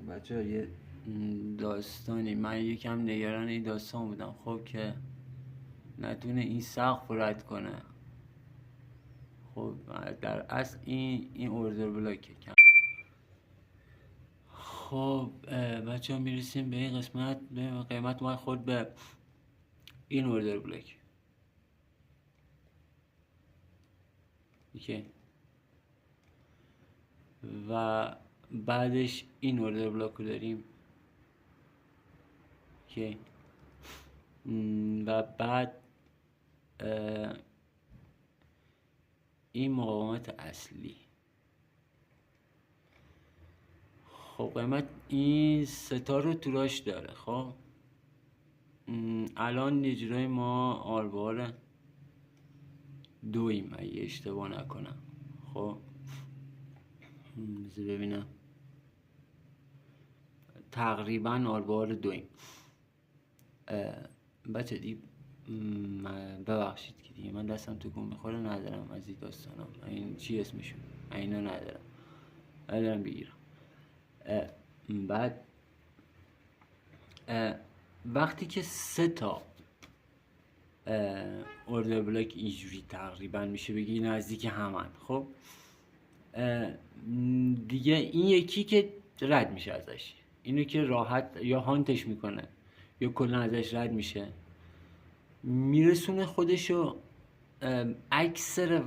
بچه یه داستانی، من یکم نگران این داستان بودم خب که نتونه این سقف رد کنه. خب در اصل این اوردر بلاکه. خب بچه ها میرسیم به این قسمت، به قیمت ما خود به این اوردر بلاک. اوکی. و بعدش این اوردر بلاک رو داریم. اوکی. و بعد این مقاومت اصلی. خب قیمت این ستا رو توراش داره. خب الان اجرای ما آربار 2 اگه اشتباه نکنم. خب بذار ببینم، تقریبا آربار 2. بچه دیگه ببخشید که دیگه من دستم تو گم میخوره، ندارم از این داستانم. این چی اسمشون؟ اینا ندارم بگیرم. بعد وقتی که 3 تا اوردر بلاک اینجوری تقریبا میشه بگی نزدیک همن، خب دیگه این یکی که رد میشه ازش، اینو که راحت یا هانتش میکنه یا کلا ازش رد میشه، میرسونه خودشو اکثر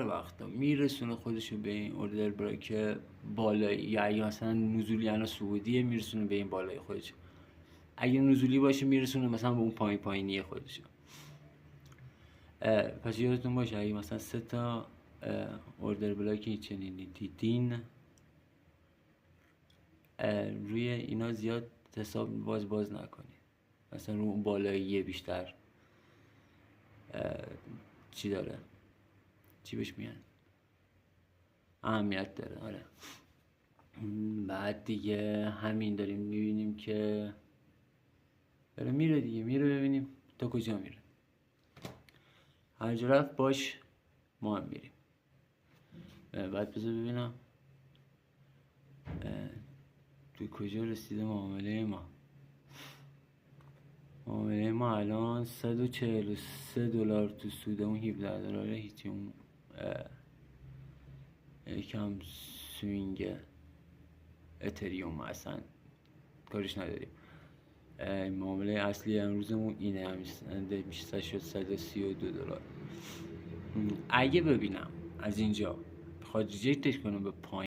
وقتا میرسونه خودشو به این اوردر بلاک بالایی، یا اگه مثلا نزولی یا صعودیه میرسونه به این بالای خودشو، اگه نزولی باشه میرسونه مثلا به اون پایینی خودشو. پس یادتون باشه اگه مثلا 3 تا اوردر بلاکی چنینی دیدین، روی اینا زیاد حساب باز نکنید. مثلا رو اون بالاییه بیشتر چی داره، چی بهش میگن، اهمیت داره. آره. بعد دیگه همین داریم میبینیم که داره میره دیگه، میره ببینیم تا کجا میره. هر جا رفت باش ما هم میریم. بعد بذار ببینم تو کجا رسیده معامله ما الان $143 تو سود اون $17 هیچی، اون یکم سوینگ اتریوم اصلا کارش نداریم. معامله اصلی امروزمون اینه، همیشه شد $132. اگه ببینم از اینجا بخواد ریجکتش کنم به پایین